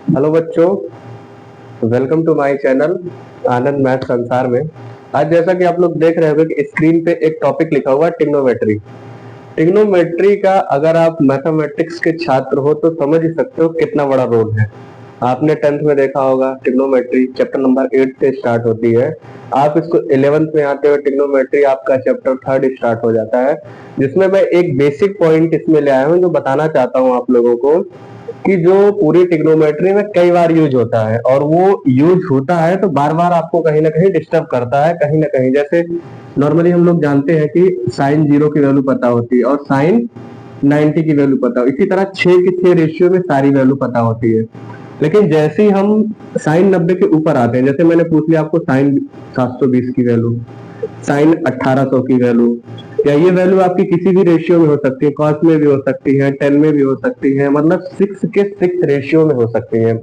Hello बच्चों, welcome to my channel Anand math Sansar में। आज जैसा कि आप लोग देख रहे होंगे कि स्क्रीन पे एक टॉपिक लिखा हुआ है ट्रिग्नोमेट्री। ट्रिग्नोमेट्री का अगर आप मैथमेटिक्स के छात्र हो तो समझ ही सकते हो कितना बड़ा रोल है। आपने 10th में देखा होगा ट्रिग्नोमेट्री चैप्टर नंबर 8 से स्टार्ट होती है। आप इसको 11th में आते हुए ट्रिग्नोमेट्री आपका चैप्टर 3 स्टार्ट हो जाता है, जिसमें मैं एक बेसिक पॉइंट इसमें ले आया हूँ जो बताना चाहता हूँ आप लोगों को कि जो पूरी ट्रिग्नोमेट्री में कई बार यूज होता है और वो यूज होता है तो बार बार आपको कहीं ना कहीं डिस्टर्ब करता है कहीं ना कहीं। जैसे नॉर्मली हम लोग जानते हैं कि साइन 0 की वैल्यू पता होती है और साइन 90 की वैल्यू पता हो, इसी तरह 6 की 6 रेशियो में सारी वैल्यू पता होती है। लेकिन जैसे ही हम साइन 90 के ऊपर आते हैं, जैसे मैंने पूछ लिया आपको साइन 720 की वैल्यू, साइन 1800 की वैल्यू, या ये वैल्यू आपकी किसी भी रेशियो में हो सकती है, कॉस में भी हो सकती है, 10 में भी हो सकती है, मतलब 6 के 6 रेशियो में हो सकती है।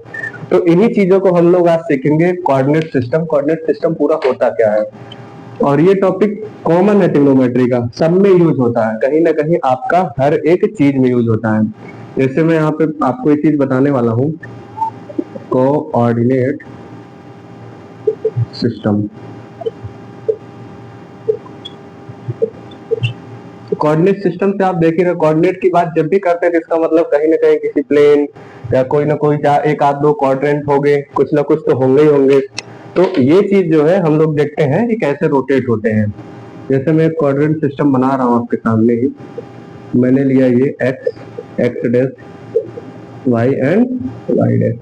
तो इन्हीं चीजों को हम लोग आज सीखेंगे। कोऑर्डिनेट सिस्टम, कोऑर्डिनेट सिस्टम पूरा होता क्या है, और ये टॉपिक कॉमन है ट्रिग्नोमेट्री का, सब में यूज होता है, कहीं ना कहीं आपका हर एक चीज में यूज होता है। जैसे मैं यहाँ पे आपको एक चीज बताने वाला हूँ, कोऑर्डिनेट सिस्टम। कोऑर्डिनेट सिस्टम से आप देखिए, कोऑर्डिनेट की बात जब भी करते हैं तो इसका मतलब कहीं ना कहीं किसी प्लेन या कोई ना कोई एक आध दो क्वाड्रेंट होंगे, कुछ ना कुछ तो होंगे ही होंगे। तो ये चीज जो है हम लोग देखते हैं कि कैसे रोटेट होते हैं। जैसे मैं क्वाड्रेंट सिस्टम बना रहा हूँ आपके सामने ही, मैंने लिया ये x dash y and y dash.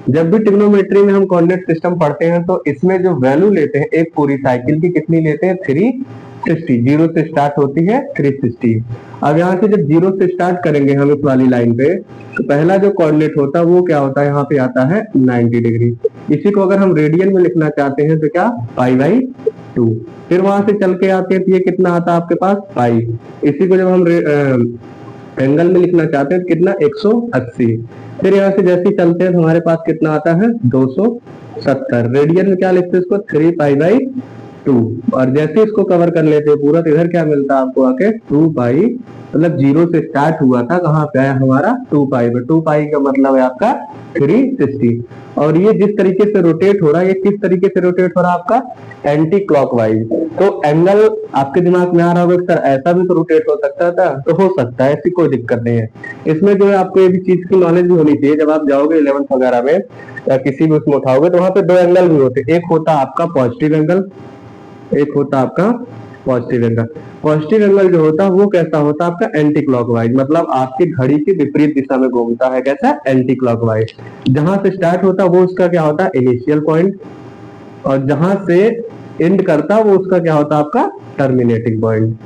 जब भी ट्रिग्नोमेट्री में हम कोऑर्डिनेट सिस्टम पढ़ते हैं तो इसमें जो वैल्यू लेते हैं एक पूरी साइकिल की, कितनी लेते हैं, 360। जीरो से स्टार्ट होती है 360। अब यहाँ से जब जीरो से स्टार्ट करेंगे हम इस वाली लाइन पे, तो पहला जो कोऑर्डिनेट होता है वो क्या होता है, यहाँ पे आता है 90 डिग्री। इसी को अगर हम रेडियन में लिखना चाहते हैं तो क्या, पाई बाई 2। फिर वहां से चल के आते हैं तो ये कितना आता है आपके पास, पाई। इसी को जब हम एंगल में लिखना चाहते हैं तो कितना, 180। फिर यहाँ से जैसे ही चलते हैं तो हमारे पास कितना आता है, 270। रेडियन में क्या लिखते हैं इसको, 3 पाई बाई 2। और जैसे इसको कवर कर लेते हैं पूरा तो इधर क्या मिलता है आपको आके, 2 पाई। मतलब जीरो से स्टार्ट हुआ था, कहाँ पे आया हमारा, 2 पाई पे। 2 पाई का मतलब है आपका 360। और ये जिस तरीके से रोटेट हो रहा है, ये किस तरीके से रोटेट हो रहा है आपका, एंटी क्लॉकवाइज। तो एंगल आपके दिमाग में आ रहा होगा सर ऐसा भी तो रोटेट हो सकता था, तो हो सकता है, ऐसी कोई दिक्कत नहीं है। इसमें जो है आपको ये भी चीज की नॉलेज भी होनी चाहिए, जब आप जाओगे 11th वगैरह में या किसी भी उसमें उठाओगे तो वहां पे दो एंगल भी होते हैं, एक होता है आपका पॉजिटिव एंगल, एक होता है आपका पॉजिटिव एंगल। पॉजिटिव एंगल जो होता है वो कैसा होता है आपका, एंटी क्लॉकवाइज, मतलब आपकी घड़ी की विपरीत दिशा में घूमता है। कैसा, एंटी क्लॉकवाइज। जहां से स्टार्ट होता है वो उसका क्या होता है, इनिशियल पॉइंट, और जहां से एंड करता है वो उसका क्या होता है आपका, टर्मिनेटिंग पॉइंट।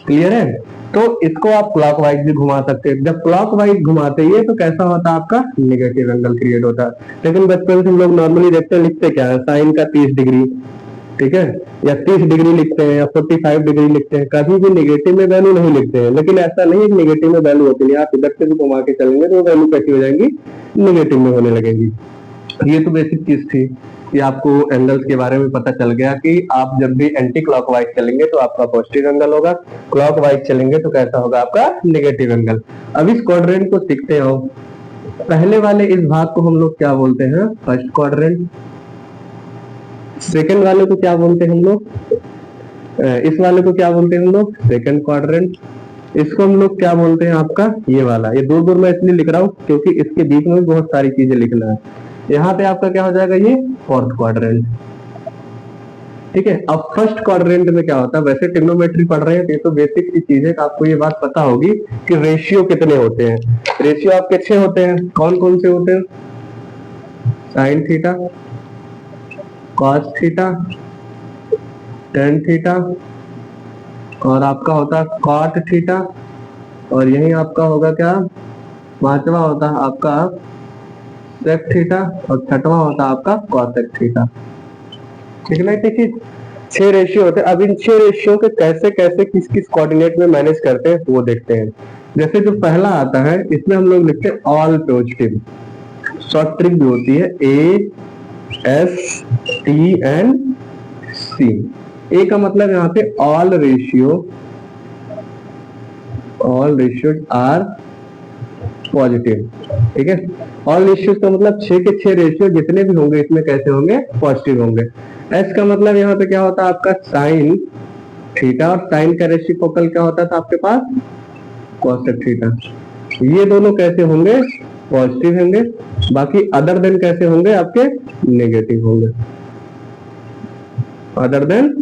क्लियर है। तो इसको आप क्लॉकवाइज भी घुमा सकते हैं। जब क्लॉकवाइज घुमाते हैं तो कैसा होता है आपका, नेगेटिव एंगल क्रिएट होता है। लेकिन बचपन से हम लोग नॉर्मली देखते हैं, लिखते क्या है, साइन का 30 डिग्री, ठीक है, या 30 डिग्री लिखते हैं या 45 डिग्री लिखते हैं, कभी भी नेगेटिव में वैल्यू नहीं लिखते हैं। लेकिन ऐसा नहीं है कि नेगेटिव में वैल्यू होती है, आप इधर से भी घुमा के चलेंगे तो वैल्यू कैसी हो जाएंगी, नेगेटिव में होने लगेंगी। ये तो बेसिक चीज थी कि आपको एंगल्स के बारे में पता चल गया कि आप जब भी एंटी क्लॉकवाइज चलेंगे तो आपका पॉजिटिव एंगल होगा, क्लॉकवाइज चलेंगे तो कैसा होगा आपका, नेगेटिव एंगल। अब इस क्वाड्रेंट को सीखते हो। पहले वाले इस भाग को हम लोग क्या बोलते हैं, फर्स्ट क्वाड्रेंट। सेकंड वाले को क्या बोलते हैं हम लोग, इस वाले को क्या बोलते हैं हम लोग, सेकंड क्वाड्रेंट। इसको हम लोग क्या बोलते हैं आपका, ये वाला। ये दो मैं इसलिए लिख रहा हूँ क्योंकि इसके बीच में बहुत सारी चीजें लिखना है। यहाँ पे आपका क्या हो जाएगा, ये फोर्थ क्वाड्रेंट। ठीक है। अब फर्स्ट क्वाड्रेंट में क्या होता है, वैसे ट्रिग्नोमेट्री पढ़ रहे हैं तो ये तो बेसिक सी चीज है, आपको ये बात पता होगी कि रेशियो कितने होते हैं। रेशियो आपके 6 होते हैं। कौन कौन से होते हैं, sign theta, cos theta, tan theta, और आपका होता है कॉट थीटा, और यही आपका होगा क्या, पांचवा होता है आपका सेक थीटा, और छठवा होता है आपका कॉसेक थीटा। ठीक है ना। देखिए 6 रेशियो होते हैं। अब इन 6 रेशियो के कैसे कैसे किस किस कोऑर्डिनेट में मैनेज करते हैं वो देखते हैं। जैसे जो पहला आता है इसमें हम लोग लिखते हैं ऑल पॉजिटिव। शॉर्ट ट्रिक भी होती है, ए एस टी एंड सी। ए का मतलब यहाँ पे ऑल रेशियो आर पॉजिटिव। ठीक है, ऑल रेशियोज का मतलब 6 के 6 रेशियो जितने भी होंगे इसमें कैसे होंगे, पॉजिटिव होंगे। एस का मतलब यहाँ पे क्या होता है आपका साइन थीटा, और साइन का रेसिप्रोकल क्या होता था आपके पास, कॉसेक थीटा। ये दोनों कैसे होंगे, पॉजिटिव होंगे, बाकी अदर देन कैसे होंगे आपके, नेगेटिव होंगे, अदर देन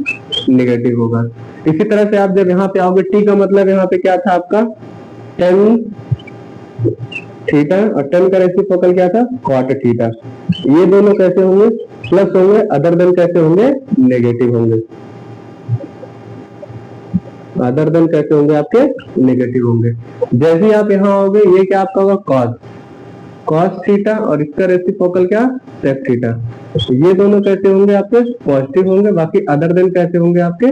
नेगेटिव होगा। इसी तरह से आप जब यहाँ पे आओगे, टी का मतलब यहाँ पे क्या था आपका, टेन थीटा, और टेन का रेसिप्रोकल क्या था, कॉट थीटा। ये दोनों कैसे होंगे, प्लस होंगे, अदर देन कैसे होंगे, नेगेटिव होंगे, अदर देन कैसे होंगे आपके, नेगेटिव होंगे। जैसे ही आप यहाँ आओगे, ये क्या आपका होगा, कॉस, कॉस थीटा, और इसका रेसिप्रोकल क्या, सेक थीटा। ये दोनों कैसे होंगे आपके, पॉजिटिव होंगे, बाकी अदर देन कैसे होंगे आपके,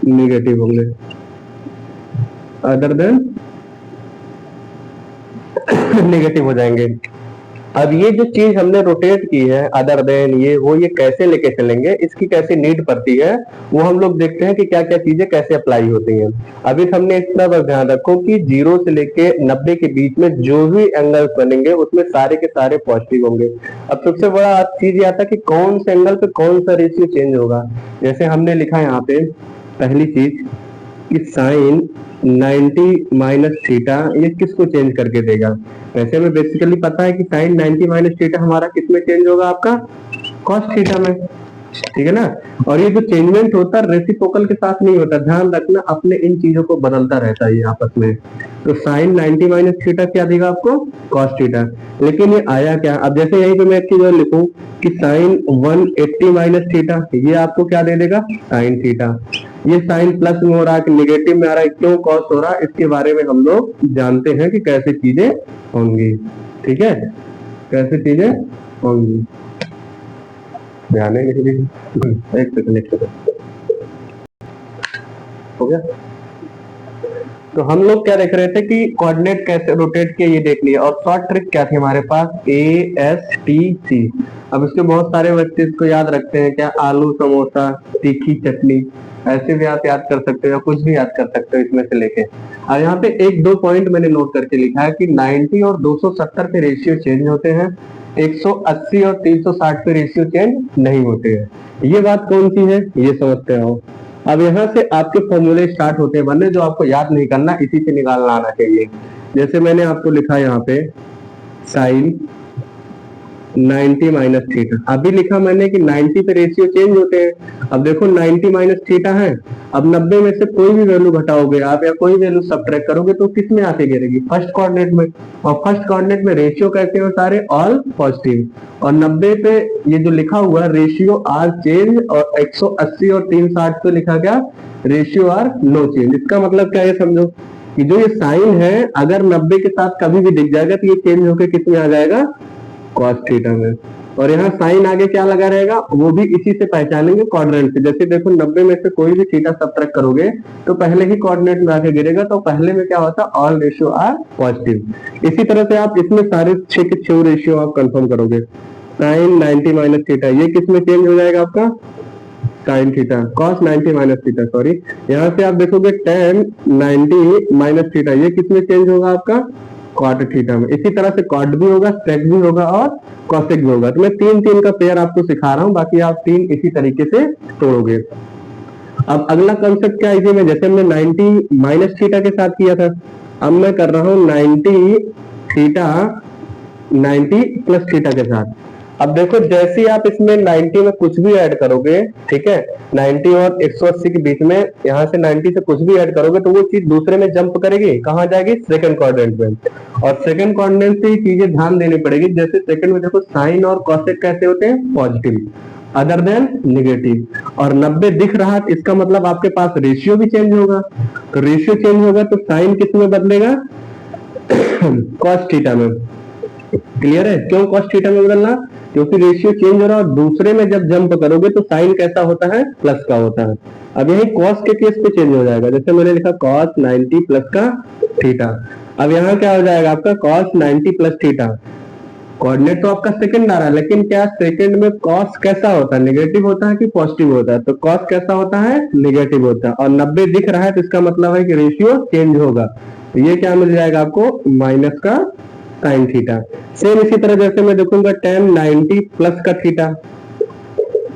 नेगेटिव होंगे, अदर देन नेगेटिव हो जाएंगे। अब ये जो चीज हमने रोटेट की है, अदर देन ये वो, ये कैसे लेके चलेंगे, इसकी कैसे नीड पड़ती है, वो हम लोग देखते हैं कि क्या क्या चीजें कैसे अप्लाई होती हैं। अभी हमने इतना बस ध्यान रखो कि 0 से लेके 90 के बीच में जो भी एंगल्स बनेंगे उसमें सारे के सारे पॉजिटिव होंगे। अब सबसे बड़ा चीज ये आता है कि कौन से एंगल पे कौन सा रेशियो चेंज होगा। जैसे हमने लिखा यहाँ पे पहली चीज कि साइन 90 माइनस थीटा, ये किसको चेंज करके देगा। वैसे हमें बेसिकली पता है कि साइन 90 माइनस थीटा हमारा किस में चेंज होगा, आपका कॉस थीटा में। ठीक है ना, और ये जो चेंजमेंट होता है रेसिप्रोकल के साथ नहीं होता, ध्यान रखना, अपने इन चीजों को बदलता रहता है ये आपस में। तो साइन 90 माइनस थीटा क्या देगा आपको, कॉस थीटा। लेकिन ये आया क्या, अब जैसे यहीं पे मैं एक चीज और लिखूं कि साइन 180 माइनस थीटा, ये आपको क्या दे देगा, साइन थीटा। ये साइन प्लस में हो रहा है कि निगेटिव में आ रहा है, क्यों कॉस हो रहा है, इसके बारे में हम लोग जानते हैं कि कैसे चीजें होंगी। ठीक है, कैसे चीजें होंगी, ध्यान है किसी एक सेकंड हो गया। तो हम लोग क्या देख रहे थे कि कोऑर्डिनेट कैसे रोटेट किए ये देख लिया, और शॉर्ट ट्रिक क्या थी हमारे पास, ASTC। अब इसके बहुत सारे बच्चे इसको याद रखते हैं, क्या आलू समोसा तीखी चटनी, ऐसे भी आप याद कर सकते हो, या कुछ भी याद कर सकते हो इसमें से लेके। और यहाँ पे एक दो पॉइंट मैंने नोट करके लिखा है कि 90 और 270 पे रेशियो चेंज होते हैं, 180 और 360 पे रेशियो चेंज नहीं होते हैं। ये बात कौन सी है, ये समझते हो। अब यहाँ से आपके फॉर्मूले स्टार्ट होते हैं बनने, जो आपको याद नहीं करना, इसी से निकालना आना चाहिए। जैसे मैंने आपको लिखा यहाँ पे साइन 90 माइनस थीटा, अभी लिखा मैंने कि 90 पे रेशियो चेंज होते हैं। अब देखो 90 माइनस थीटा है, अब 90 में से कोई भी वैल्यू घटाओगे आप या कोई वैल्यू सबट्रैक्ट करोगे तो किस में आके गिरेगी, फर्स्ट कोऑर्डिनेट में। और फर्स्ट कोऑर्डिनेट में रेशियो कैसे हो, सारे ऑल पॉजिटिव। और 90 पे ये जो लिखा हुआ रेशियो आर चेंज, और 180 और 360 पे लिखा क्या, रेशियो आर नो चेंज। इसका मतलब क्या है समझो कि जो ये साइन है अगर 90 के साथ कभी भी दिख जाएगा तो ये चेंज होकर किस में आ जाएगा, कॉस थीटा में। और यहाँ साइन आगे क्या लगा रहेगा, वो भी इसी से पहचानेंगे क्वाड्रेंट से। जैसे देखो 90 में से कोई भी थीटा सबट्रैक्ट करोगे तो पहले ही कोऑर्डिनेट में आके गिरेगा, तो पहले में क्या होता है, ऑल रेशियो आर पॉजिटिव। इसी तरह से आप इसमें सारे 6 के 6 रेशियो आप कंफर्म करोगे। साइन 90 माइनस थीटा ये किस में चेंज हो जाएगा आपका, sign theta, cos 90 minus theta, sorry. यहाँ से आप देखोगे टेन 90 माइनस थीटा, ये किस में चेंज होगा आपका, कॉट थीटा में। इसी तरह से कॉट भी होगा, सेक भी होगा, और कॉसेक भी होगा। तो मैं 3 का पेयर आपको सिखा रहा हूँ, बाकी आप 3 इसी तरीके से तोड़ोगे। अब अगला कंसेप्ट क्या है इसी में, जैसे हमने 90 माइनस थीटा के साथ किया था, अब मैं कर रहा हूँ 90 थीटा 90 प्लस थीटा के साथ। अब देखो जैसे ही आप इसमें 90 में कुछ भी ऐड करोगे, ठीक है, 90 और 180 के बीच में, यहाँ से 90 से कुछ भी ऐड करोगे तो वो चीज दूसरे में जंप करेगी, कहाँ जाएगी, सेकंड क्वाड्रेंट में। और सेकंड क्वाड्रेंट से ही चीजें ध्यान देनी पड़ेगी। जैसे सेकंड में देखो साइन और कॉसेक कैसे होते हैं, पॉजिटिव, अदर देन निगेटिव। और 90 दिख रहा है, इसका मतलब आपके पास रेशियो भी चेंज होगा। तो रेशियो चेंज होगा तो साइन किस में बदलेगा, कॉस थीटा में। क्लियर है, क्यों कॉस थीटा में बदलना, क्योंकि रेशियो चेंज हो रहा है, और दूसरे में जब जंप करोगे तो साइन कैसा होता है, प्लस का होता है। अब यही कॉस के केस पे चेंज हो जाएगा, जैसे मैंने लिखा कॉस 90 प्लस का थीटा। अब यहाँ क्या हो जाएगा आपका, कॉस 90 प्लस थीटा। कोऑर्डिनेट तो आपका सेकंड आ रहा है, लेकिन क्या सेकंड में कॉस कैसा होता है, नेगेटिव होता है कि पॉजिटिव होता है, तो कॉस कैसा होता है, नेगेटिव होता है। और 90 दिख रहा है तो इसका मतलब है कि रेशियो चेंज होगा। तो ये क्या मिल जाएगा आपको, माइनस का साइन थीटा। सेम इसी तरह जैसे मैं देखूंगा tan 90 प्लस का थीटा,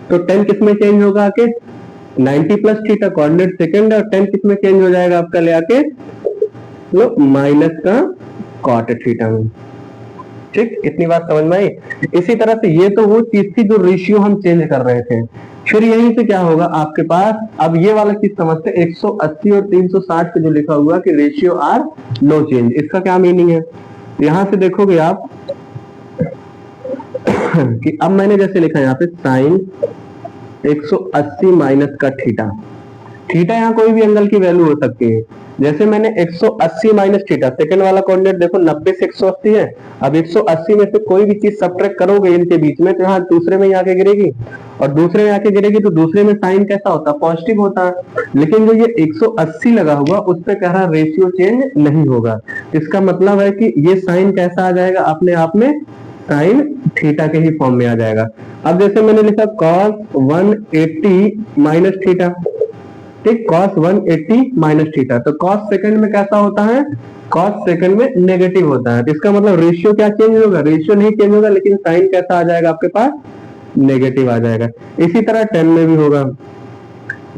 तो tan किस में चेंज होगा आके, 90 प्लस थीटा कोऑर्डिनेट सेकंड, और tan किस में चेंज हो जाएगा आपका ले आके, लो माइनस का कॉट थीटा में। ठीक, इतनी बात समझ में आई। इसी तरह से ये तो वो चीज थी जो रेशियो हम चेंज कर रहे थे। फिर यहीं से क्या होगा आपके पास, अब ये वाला चीज समझते, 180 और 360 पे जो लिखा हुआ कि रेशियो आर नो चेंज, इसका क्या मीनिंग है। यहां से देखोगे आप कि अब मैंने जैसे लिखा यहाँ पे साइन 180 माइनस का थीटा, थीटा यहाँ कोई भी एंगल की वैल्यू हो सकती है। जैसे मैंने 180 माइनस थीटा, सेकंड वाला कोऑर्डिनेट देखो 90 से 180 है, अब 180 में से कोई भी चीज सब्ट्रैक्ट करोगे इनके बीच में, तो यहाँ दूसरे में ही आके गिरेगी, और दूसरे में आके गिरेगी तो दूसरे में साइन कैसा होता है, पॉजिटिव होता है। लेकिन जो ये 180 लगा हुआ उस पर कह रहा रेशियो चेंज नहीं होगा। इसका मतलब है कि ये साइन कैसा आ जाएगा अपने आप में, साइन थीटा के ही फॉर्म में आ जाएगा। अब जैसे मैंने लिखा cos 180 माइनस थीटा, ठीक, cos 180 माइनस थीटा, तो cos सेकंड में कैसा होता है, cos सेकंड में नेगेटिव होता है। तो इसका मतलब रेशियो क्या चेंज होगा, रेशियो नहीं चेंज होगा, लेकिन साइन कैसा आ जाएगा आपके पास, नेगेटिव आ जाएगा। इसी तरह 10 में भी होगा,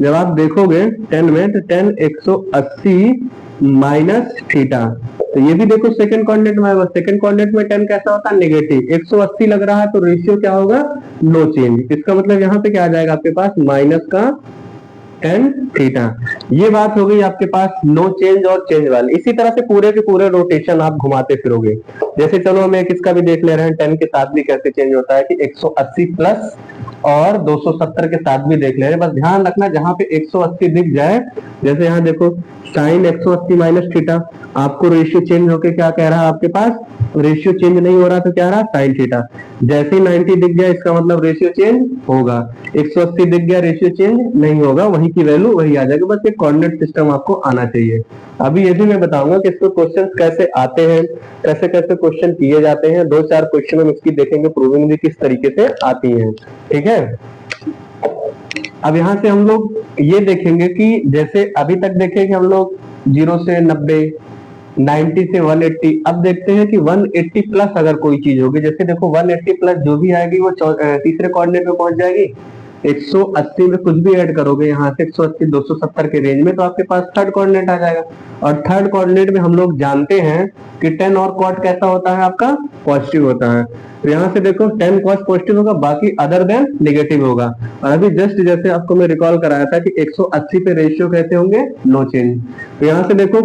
जब आप देखोगे 10 में, तो 10 180 माइनस थीटा, तो ये भी देखो सेकंड कोऑर्डिनेट में आएगा, सेकंड कोऑर्डिनेट में 10 कैसा होता है, नेगेटिव। 180 लग रहा है तो रेशियो क्या होगा, नो चेंज। इसका मतलब यहाँ पे क्या आ जाएगा आपके पास, माइनस का tan थीटा। ये बात हो गई आपके पास नो चेंज और चेंज वाली। इसी तरह से पूरे के पूरे रोटेशन आप घुमाते फिरोगे। जैसे चलो हम एक इसका भी देख ले रहे हैं, 10 के साथ भी कैसे चेंज होता है कि 180 प्लस और 270 के साथ भी देख ले रहे हैं। बस ध्यान रखना जहां पे 180 दिख जाए, जैसे यहाँ देखो साइन 180 माइनस थीटा, आपको रेशियो चेंज होके क्या कह रहा है आपके पास, रेशियो चेंज नहीं हो रहा तो क्या रहा, साइन थीटा। जैसे ही 90 दिख गया इसका मतलब रेशियो चेंज होगा, 180 दिख गया रेशियो चेंज नहीं होगा, वही की वैल्यू वही आ जाएगी। बस एक कोऑर्डिनेट सिस्टम आपको आना चाहिए। अभी ये भी मैं बताऊंगा कि इसको क्वेश्चन कैसे आते हैं, कैसे कैसे क्वेश्चन किए जाते हैं। 2-4 क्वेश्चन हम इसकी देखेंगे, प्रूविंग भी किस तरीके से आती है। ठीक है, अब यहाँ से हम लोग ये देखेंगे कि जैसे अभी तक देखे कि हम लोग 0 से 90, 90 से 180, अब देखते हैं कि 180 प्लस अगर कोई चीज होगी, जैसे देखो 180 प्लस जो भी आएगी वो तीसरे कोऑर्डिनेट में पहुंच जाएगी। 180 में कुछ भी ऐड करोगे यहाँ से 180 270 के रेंज में, तो आपके पास थर्ड कोऑर्डिनेट आ जाएगा। और थर्ड कोऑर्डिनेट में हम लोग जानते हैं कि tan और cot कैसा होता है आपका, पॉजिटिव होता है। तो यहाँ से देखो tan cos पॉजिटिव होगा, बाकी अदर देन नेगेटिव होगा। और अभी जस्ट जैसे आपको मैं रिकॉल कराया था कि 180 पे रेशियो कैसे होंगे, नो चेंज। तो यहाँ से देखो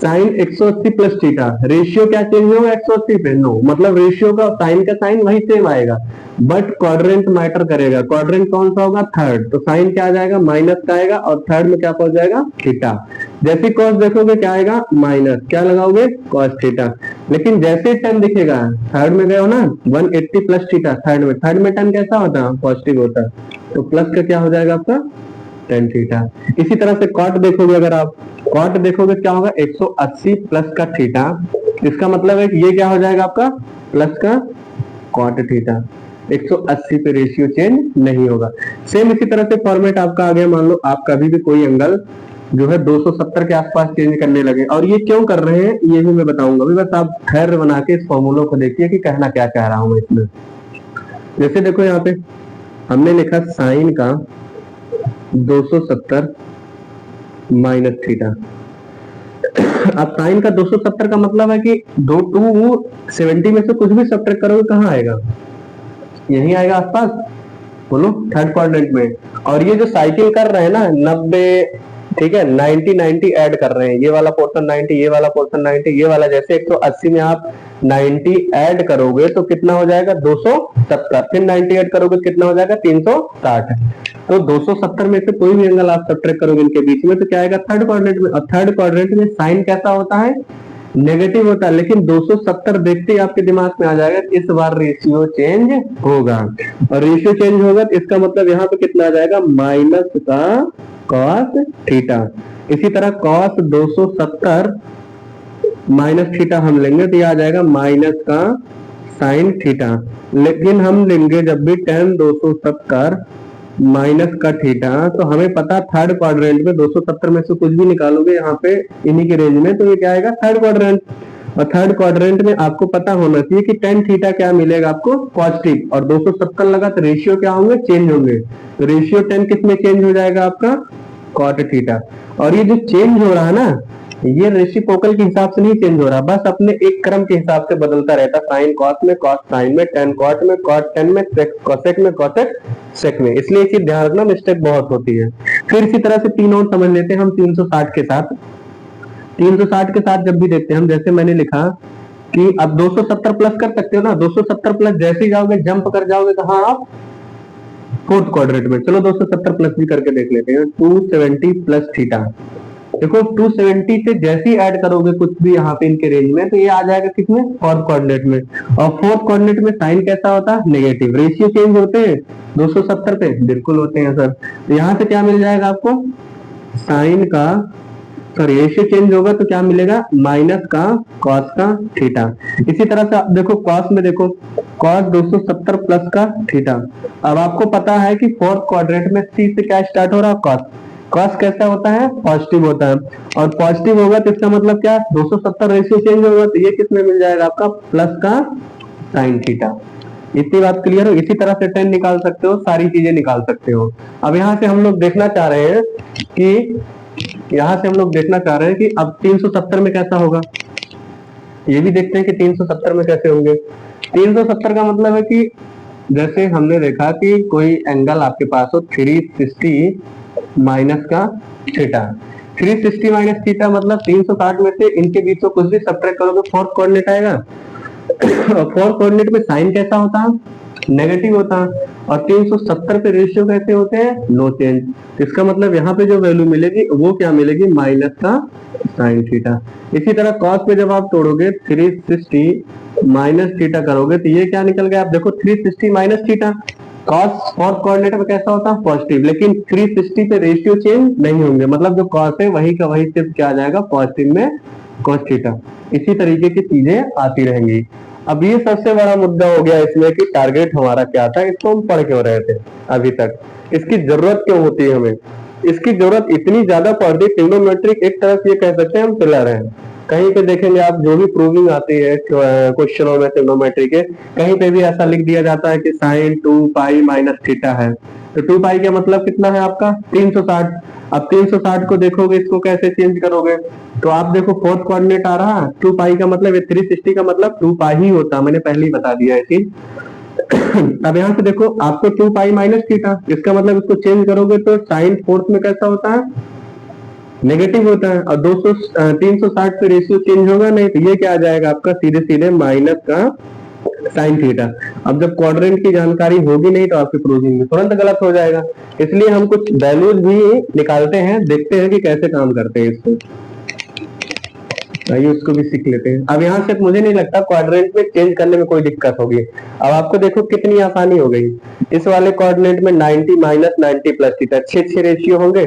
साइन 180 प्लस थीटा, रेशियो क्या चेंज होगा 180 पे, नो, मतलब रेशियो का साइन का साइन वही सेम आएगा, बट क्वाड्रेंट मैटर करेगा। क्वाड्रेंट कौन सा होगा, थर्ड, तो साइन क्या आ जाएगा, माइनस का आएगा, और थर्ड में क्या पहुंच जाएगा, थीटा। जैसे कॉस देखोगे क्या आएगा, माइनस, क्या लगाओगे, कॉस थीटा। लेकिन जैसे tan दिखेगा, थर्ड में गए हो ना 180 प्लस थीटा, थर्ड में tan कैसा होता है, पॉजिटिव होता है, तो प्लस का क्या हो जाएगा आपका, tan थीटा। इसी तरह से कॉट देखोगे, अगर आप कॉट देखोगे क्या होगा, 180 प्लस का थीटा, इसका मतलब है कि ये क्या हो जाएगा आपका, प्लस का कॉट थीटा। 180 पे रेशियो चेंज नहीं होगा। सेम इसी तरह से फॉर्मेट आपका आ गया। मान लो आप कभी भी कोई एंगल जो है 270 के आसपास चेंज करने लगे, और ये क्यों कर रहे हैं ये भी मैं बताऊंगा। अभी बस आप धैर्य बना के इस फॉर्मूलों को देखिए कि कहना क्या कह रहा हूं मैं इसमें। जैसे देखो यहाँ पे हमने लिखा साइन का 270 माइनस थीटा। अब साइन का 270 का मतलब है कि 270 में से कुछ भी सब्ट्रैक्ट करोगे कहाँ आएगा, यही आएगा आसपास, बोलो थर्ड क्वाड्रेंट में। और ये जो साइकिल कर रहे हैं ना 90, ठीक है, 90 90 ऐड कर रहे हैं, ये वाला पोर्शन 90, ये वाला पोर्शन 90, ये वाला, जैसे 180 में आप 90 ऐड करोगे तो कितना हो जाएगा, 270, फिर 90 ऐड करोगे कितना हो जाएगा, 360। तो 270 में से कोई भी एंगल आप सब्ट्रैक्ट करोगे इनके बीच में तो क्या आएगा, थर्ड क्वाड्रेंट में। और थर्ड क्वाड्रेंट में साइन कैसा होता है, नेगेटिव होता है, लेकिन 270 देखते ही आपके दिमाग में आ जाएगा कि इस बार रेशियो चेंज होगा। और रेशियो चेंज होगा तो इसका मतलब यहाँ पे कितना आ जाएगा, माइनस का कॉस थीटा। इसी तरह कॉस 270 माइनस थीटा हम लेंगे तो ये आ जाएगा माइनस का साइन थीटा। लेकिन हम लेंगे जब भी tan 270 माइनस का थीटा, तो हमें पता थर्ड क्वाड्रेंट में 270 में से कुछ भी निकालोगे यहाँ पे इन्हीं के रेंज में, तो ये क्या आएगा थर्ड क्वाड्रेंट। और थर्ड क्वाड्रेंट में आपको पता होना चाहिए कि टेन थीटा क्या मिलेगा आपको पॉजिटिव, और 270 लगा तो रेशियो क्या होंगे चेंज होंगे, तो रेशियो 10 किस में चेंज हो जाएगा आपका कॉट थीटा। और ये जो चेंज हो रहा है ना, ये रेसिप्रोकल के हिसाब से नहीं चेंज हो रहा, बस अपने एक क्रम के हिसाब से बदलता रहता, साइन कॉस में, कॉस साइन में, टेन कॉट में, कॉट टेन में, सेक कोसेक में, कोसेक सेक में। इसलिए इसी ध्यान रखना, मिस्टेक बहुत होती है। फिर इसी तरह से तीन और समझ लेते हैं हम 360 के साथ। 360 के साथ जब भी देखते हैं हम, जैसे मैंने लिखा कि अब 270 प्लस कर सकते हो ना, 270 प्लस जैसे ही जाओगे जंप कर जाओगे कहाँ आप फोर्थ क्वाड्रेंट में। चलो 270 प्लस भी करके देख लेते हैं। 270 प्लस थीटा, देखो 270 से जैसे ही ऐड करोगे कुछ भी यहाँ पे इनके रेंज में, तो ये आ जाएगा किसमें फोर्थ कोऑर्डिनेट में। और फोर्थ कोऑर्डिनेट में साइन कैसा होता है नेगेटिव, रेशियो चेंज होते हैं 270 पे, बिल्कुल होते हैं सर। तो यहाँ से क्या मिल जाएगा आपको साइन का, सॉरी रेशियो चेंज होगा तो क्या मिलेगा माइनस का कॉस का थीटा। इसी तरह से आप देखो कॉस में, देखो कॉस 270 प्लस का थीटा। अब आपको पता है कि फोर्थ क्वाड्रेंट में सी से क्या स्टार्ट हो रहा है कॉस, कॉस कैसा होता है पॉजिटिव होता है, और पॉजिटिव होगा तो इसका मतलब क्या 270 रेशियो चेंज होगा तो ये किसमें मिल जाएगा आपका प्लस का साइन थीटा। इतनी बात क्लियर हो। इसी तरह से 10 निकाल सकते हो, सारी चीजें निकाल सकते हो। अब यहाँ से हम लोग देखना चाह रहे हैं कि अब 370 में कैसा होगा, ये भी देखते हैं कि 370 में कैसे होंगे। 370 का मतलब है कि जैसे हमने देखा कि कोई एंगल आपके पास हो 360 माइनस का थीटा, 360 माइनस थीटा मतलब 360 में से इनके बीच में कुछ भी सब्ट्रैक्ट करोगे फोर्थ कोऑर्डिनेट आएगा। फोर्थ कोऑर्डिनेट में साइन कैसा होता है नेगेटिव होता है, और 370 पे रेशियो कैसे होते हैं नो चेंज। इसका मतलब यहाँ पे जो वैल्यू मिलेगी वो क्या मिलेगी माइनस का साइन थीटा। इसी तरह कॉस पे जब आप तोड़ोगे 360 माइनस थीटा करोगे तो ये क्या निकल गया, आप देखो 360 minus theta, cos fourth coordinate में कैसा होता है पॉजिटिव, लेकिन 360 पे रेशियो चेंज नहीं होंगे, मतलब जो कॉस है वही का वही सिर्फ क्या आ जाएगा पॉजिटिव में कॉस थीटा। इसी तरीके की चीजें आती रहेंगी। अब ये सबसे बड़ा मुद्दा हो गया इसमें कि टारगेट हमारा क्या था, इसको हम पढ़ क्यों रहे थे अभी तक, इसकी जरूरत क्यों होती है हमें। इसकी जरूरत इतनी ज्यादा पड़ती, ट्रिग्नोमेट्रिक एक तरह से ये कह सकते हैं हम पिलर है। कहीं पे देखेंगे आप जो भी प्रूविंग आती है क्वेश्चनों में ट्रिग्नोमेट्री के, कहीं पे भी ऐसा लिख दिया जाता है कि साइन 2 पाई माइनस थीटा है, तो 2 पाई का मतलब कितना है आपका 360। अब 360 को देखोगे इसको कैसे चेंज करोगे, तो आप देखो फोर्थ कोऑर्डिनेट आ रहा है 2 पाई का मतलब 360 का मतलब 2 पाई ही होता, मैंने पहले ही बता दिया है चीज। अब यहाँ से देखो आपको 2 पाई माइनस थीटा, इसका मतलब इसको चेंज करोगे तो साइन फोर्थ में कैसा होता है नेगेटिव होता है, और 360 पे रेशियो चेंज होगा नहीं, तो ये क्या आ जाएगा आपका सीधे सीधे माइनस का साइन थीटा। अब जब क्वाड्रेंट की जानकारी होगी नहीं तो आपकी प्रूविंग में तुरंत गलत हो जाएगा। इसलिए हम कुछ वैल्यूज भी निकालते हैं, देखते हैं कि कैसे काम करते हैं इसको, आइए उसको भी सीख लेते हैं। अब यहाँ से मुझे नहीं लगता क्वाड्रेंट में चेंज करने में कोई दिक्कत होगी। अब आपको देखो कितनी आसानी हो गई, इस वाले कोऑर्डिनेट में 90 माइनस 90 प्लस थीटा, 6 रेशियो होंगे,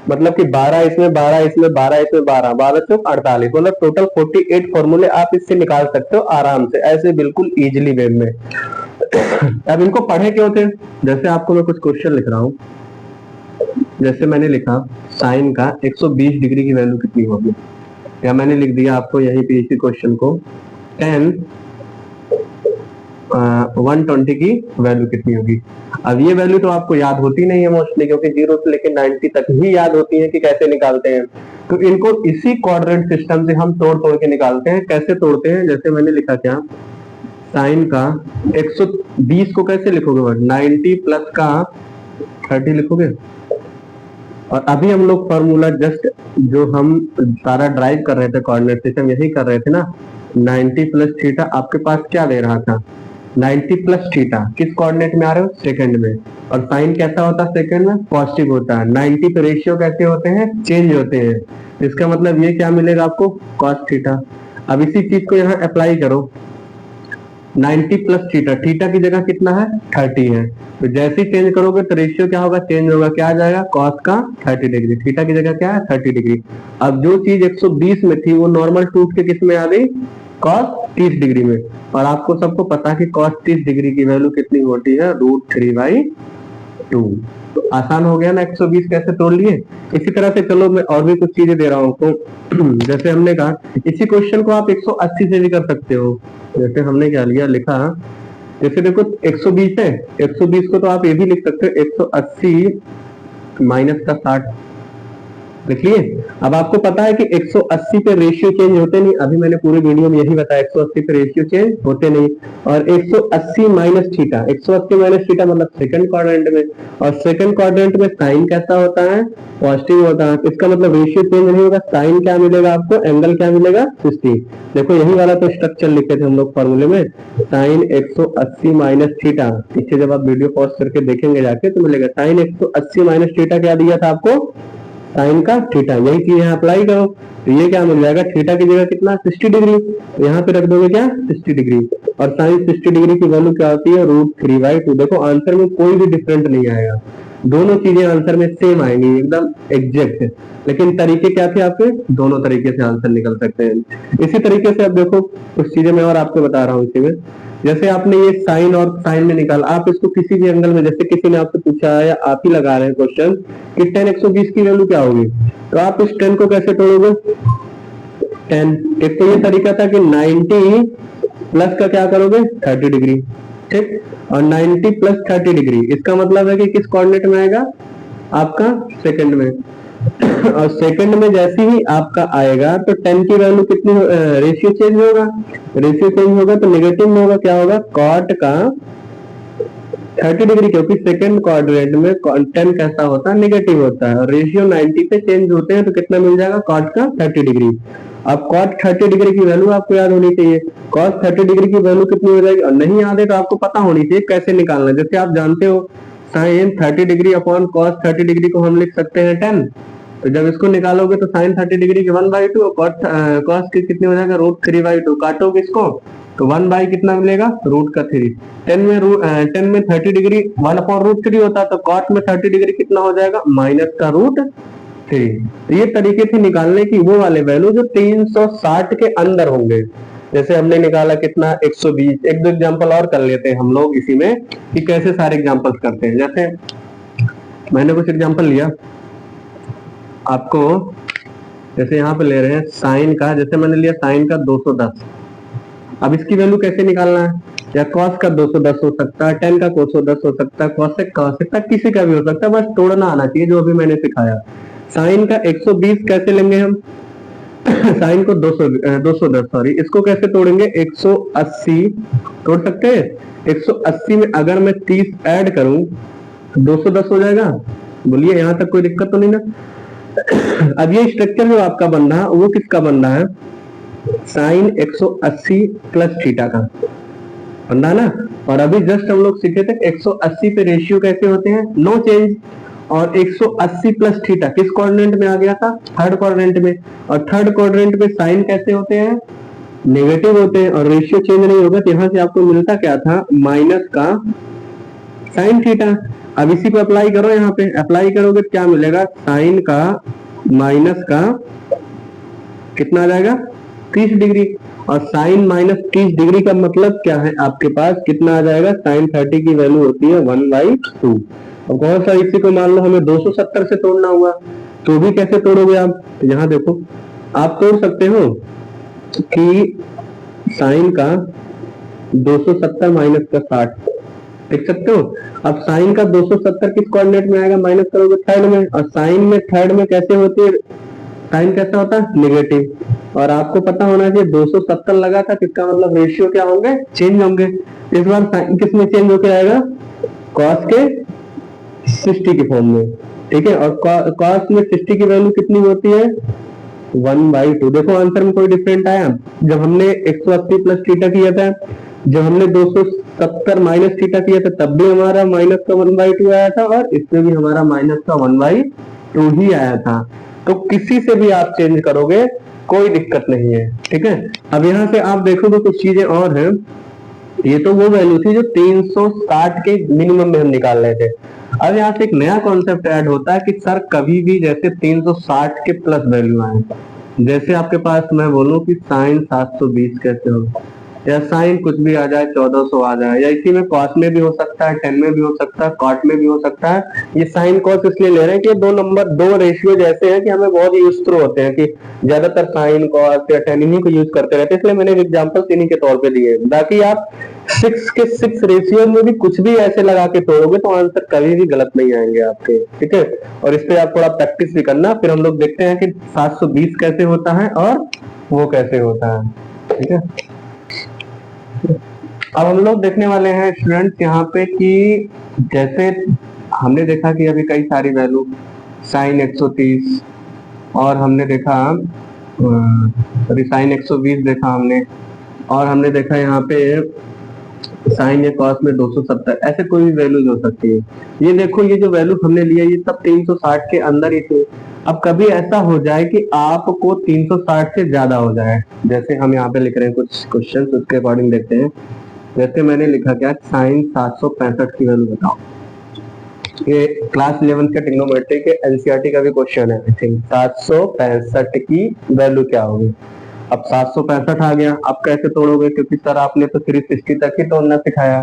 मतलब कि 12 इसमें 12 इसमें 12 इसमें 12 12 चौक 48, मतलब टोटल 48 फॉर्मूले आप इससे निकाल सकते हो आराम से, ऐसे बिल्कुल इजीली वे में। अब इनको पढ़े क्यों थे, जैसे आपको मैं कुछ क्वेश्चन लिख रहा हूं, जैसे मैंने लिखा साइन का 120 डिग्री की वैल्यू कितनी होगी, या मैंने लिख दिया आपको यहीं पे इसी क्वेश्चन को 120 की वैल्यू कितनी होगी। अब ये वैल्यू तो आपको याद होती नहीं है मोस्टली, क्योंकि 0 से लेकर 90 तक ही याद होती है कि कैसे निकालते हैं। तो इनको इसी क्वाड्रेंट सिस्टम से हम तोड़ तोड़ के निकालते हैं। कैसे तोड़ते हैं, जैसे मैंने लिखा क्या साइन का 120 को कैसे लिखोगे 90 प्लस का 30 लिखोगे, और अभी हम लोग फॉर्मूला जस्ट जो हम सारा ड्राइव कर रहे थे कोऑर्डिनेट सिस्टम यही कर रहे थे ना, 90 प्लस थीटा आपके पास क्या दे रहा था 90 प्लस थीटा, किस कोऑर्डिनेट में आ रहे हो सेकंड में, और साइन कैसा होता है सेकंड में पॉजिटिव होता है। 90 पे रेशियो कैसे होते हैं चेंज होते हैं, इसका मतलब ये क्या मिलेगा आपको कॉस थीटा। अब इसी चीज को यहाँ अप्लाई करो, 90 प्लस थीटा, थीटा की जगह कितना है 30 है, तो जैसे ही चेंज करोगे तो रेशियो क्या होगा चेंज होगा, क्या आ जाएगा कॉस का 30 डिग्री, थीटा की जगह क्या है 30 डिग्री। अब जो चीज 120 में थी वो नॉर्मल टूट के किस में आ गई कॉस 30 डिग्री में, और आपको सबको पता है कि कॉस 30 डिग्री की वैल्यू कितनी होती है √3/2। तो आसान हो गया ना, 120 कैसे तोड़ लिए। इसी तरह से चलो मैं और भी कुछ चीजें दे रहा हूँ। तो जैसे हमने कहा इसी क्वेश्चन को आप 180 से भी कर सकते हो। जैसे हमने क्या लिया, लिखा, जैसे देखो 120 है, 120 को तो आप ये भी लिख सकते हो 180 माइनस का 60, देख लिए। अब आपको पता है कि 180 पे रेशियो चेंज होते नहीं, अभी मैंने पूरी वीडियो में यही बताया, 180 पे रेशियो चेंज होते नहीं। और 180 माइनस थीटा, 180 माइनस थीटा मतलब सेकंड क्वाड्रेंट में, और सेकंड क्वाड्रेंट में साइन कैसा होता है, पॉजिटिव होता है। इसका मतलब रेशियो चेंज नहीं होगा, साइन क्या मिलेगा आपको, एंगल क्या मिलेगा, 60। देखो यही वाला तो स्ट्रक्चर लिखे थे हम लोग फॉर्मूले में, साइन 180 माइनस थीटा। पीछे जब आप वीडियो पॉज करके देखेंगे जाके तो मिलेगा साइन 180 माइनस थीटा क्या दिया था आपको, साइन का थीटा। यही चीज यहाँ अप्लाई करो तो ये क्या मिल जाएगा, थीटा की जगह कितना, 60 डिग्री, तो यहाँ पे रख दोगे क्या, 60 डिग्री। और साइन 60 डिग्री की वैल्यू क्या होती है, √3/2। देखो आंसर में कोई भी डिफरेंट नहीं आएगा, दोनों चीजें आंसर में सेम आएंगी, एकदम एग्जैक्ट। लेकिन तरीके क्या थे आपके, दोनों तरीके से आंसर निकल सकते हैं। इसी तरीके से अब देखो कुछ चीजें मैं और आपको बता रहा हूँ इसी में। जैसे आपने ये साइन और साइन में निकाला, आप इसको किसी भी एंगल में, जैसे किसी ने आपसे पूछा है या आप ही लगा रहे हैं क्वेश्चन कि tan 120 की वैल्यू क्या होगी, तो आप इस 10 को कैसे तोड़ोगे, 10, एक तो ये तरीका था कि 90 प्लस का क्या करोगे, 30 डिग्री, ठीक। और 90 प्लस 30 डिग्री इसका मतलब है कि किस कोऑर्डिनेट में आएगा, आपका सेकंड में। और सेकंड में जैसे ही आपका आएगा तो 10 की वैल्यू कितनी, रेशियो चेंज होगा, रेशियो चेंज होगा तो नेगेटिव में होगा, क्या होगा, कॉट का 30 डिग्री, क्योंकि सेकंड क्वाड्रेंट में 10 कैसा होता है, नेगेटिव होता है, और रेशियो 90 पे चेंज होते हैं तो कितना मिल जाएगा, कॉट का 30 डिग्री। अब कॉट 30 डिग्री की वैल्यू आपको याद होनी चाहिए, कॉस 30 डिग्री की वैल्यू कितनी हो जाएगी, और नहीं याद है तो आपको पता होनी चाहिए कैसे निकालना। जैसे आप जानते हो sine 30 degree upon cos 30 degree को हम लिख सकते हैं 10, तो जब इसको निकालोगे तो साइन 30 डिग्री की 1/2 और कॉस की कितनी हो जाएगा, √3/2। काटोगे इसको तो 1 कितना मिलेगा, √3। 10 में 30 डिग्री 1/√3 होता है, तो कॉट में 30 डिग्री कितना हो जाएगा, माइनस का √3। तो ये तरीके थे निकालने की वो वाले वैल्यू जो 360 के अंदर होंगे। जैसे हमने निकाला कितना, 120। एक दो एग्जांपल और कर लेते हैं हम लोग इसी में कि कैसे सारे एग्जांपल्स करते हैं। जैसे मैंने कुछ एग्जांपल लिया आपको, जैसे यहाँ पे ले रहे हैं साइन का, जैसे मैंने लिया साइन का 210। अब इसकी वैल्यू कैसे निकालना है, या कॉस का 210 हो सकता है, टेन का 210 हो सकता है, कॉसेक का हो सकता है, किसी का भी हो सकता है, बस तोड़ना आना चाहिए जो अभी मैंने सिखाया। साइन का 120 कैसे लेंगे हम, साइन को 210 सॉरी, इसको कैसे तोड़ेंगे, 180 तोड़ सकते हैं। 180 में अगर मैं 30 ऐड करूं 210 हो जाएगा, बोलिए यहाँ तक कोई दिक्कत तो नहीं ना। अब ये स्ट्रक्चर जो आपका बन रहा है वो किसका बन रहा है, साइन 180 प्लस थीटा का बन रहा है ना। और अभी जस्ट हम लोग सीखे थे 180 पे रेशियो कैसे होते हैं, नो चेंज। और 180 प्लस थीटा किस क्वाड्रेंट में आ गया था, थर्ड क्वाड्रेंट में। और थर्ड क्वाड्रेंट में साइन कैसे होते हैं, नेगेटिव होते हैं, और रेशियो चेंज नहीं होगा, तो यहाँ से आपको मिलता क्या था, माइनस का साइन थीटा। अब इसी को अप्लाई करो, यहाँ पे अप्लाई करोगे तो क्या मिलेगा, साइन का माइनस का कितना आ जाएगा, 30 डिग्री। और साइन माइनस 30 डिग्री का मतलब क्या है, आपके पास कितना आ जाएगा, साइन 30 की वैल्यू होती है 1/2। अब कौन सा, इसी को मान लो हमें 270 से तोड़ना हुआ, तो भी कैसे तोड़ोगे आप, तो यहाँ देखो आप तोड़ सकते हो कि साइन का 270 माइनस का 60, देख सकते हो। अब साइन का 270 किस कोऑर्डिनेट में आएगा, माइनस करोगे थर्ड में, और साइन में थर्ड में कैसे होती है, साइन कैसा होता है, नेगेटिव। और आपको पता होना चाहिए 270 लगा था, किसका मतलब रेशियो क्या होंगे, चेंज होंगे। इस बार साइन किस में चेंज होकर आएगा, कॉस के 60 के फॉर्म में, ठीक है। और कॉस में 60 की वैल्यू कितनी होती है, 1/2। देखो आंसर में कोई डिफरेंट आया, जब हमने 180 प्लस थीटा किया था, जब हमने 270 माइनस थीटा किया था तब भी हमारा माइनस का 1/2 आया था, और इसमें भी हमारा माइनस का 1/2 ही आया था। तो किसी से भी आप चेंज करोगे कोई दिक्कत नहीं है, ठीक है। अब यहाँ से आप देखोगे कुछ चीजें और हैं, ये तो वो वैल्यू थी जो 360 के मिनिमम में हम निकाल रहे थे। अब यहाँ से एक नया कॉन्सेप्ट ऐड होता है कि सर कभी भी जैसे 360 के प्लस वैल्यू आए, जैसे आपके पास मैं बोलूं कि साइन 720 कैसे हो, या साइन कुछ भी आ जाए 1400 आ जाए, या इसी में कॉस में भी हो सकता है, टेन में भी हो सकता है, कॉट में भी हो सकता है। ये साइन कॉस इसलिए ले रहे हैं कि ये दो नंबर, दो रेशियो जैसे हैं कि हमें बहुत यूज थ्रू होते हैं, कि ज्यादातर साइन कॉस या टेन इन्हीं को यूज करते रहते हैं, इसलिए मैंने एग्जाम्पल इन्हीं के तौर पे दिए। बाकी आप 6 के 6 रेशियो में भी कुछ भी ऐसे लगा के तोड़ोगे तो आंसर कभी भी गलत नहीं आएंगे आपके, ठीक है। और इस पे आप थोड़ा प्रैक्टिस भी करना, फिर हम लोग देखते हैं कि 720 कैसे होता है और वो कैसे होता है, ठीक है। अब हम लोग देखने वाले हैं स्टूडेंट्स यहाँ पे कि जैसे हमने देखा कि अभी कई सारी वैल्यू साइन 130, और हमने देखा साइन 120 देखा हमने, और हमने देखा यहाँ पे साइन या कॉस में 270, ऐसे कोई भी वैल्यूज हो सकती है। ये देखो ये जो वैल्यू हमने लिया ये सब 360 के अंदर ही थे। अब कभी ऐसा हो जाए कि आपको 360 से ज्यादा हो जाए, जैसे हम यहाँ पे लिख रहे हैं कुछ क्वेश्चन, उसके अकॉर्डिंग देखते हैं। जैसे मैंने लिखा क्या, साइन 765 की वैल्यू बताओ। ये क्लास 11 के ट्रिग्नोमेट्री के एनसीईआरटी का भी क्वेश्चन है, आई थिंक 765 की वैल्यू क्या होगी। अब 765 आ गया, अब कैसे तोड़ोगे, क्योंकि सर आपने तो 360 तक ही तोड़ना सिखाया।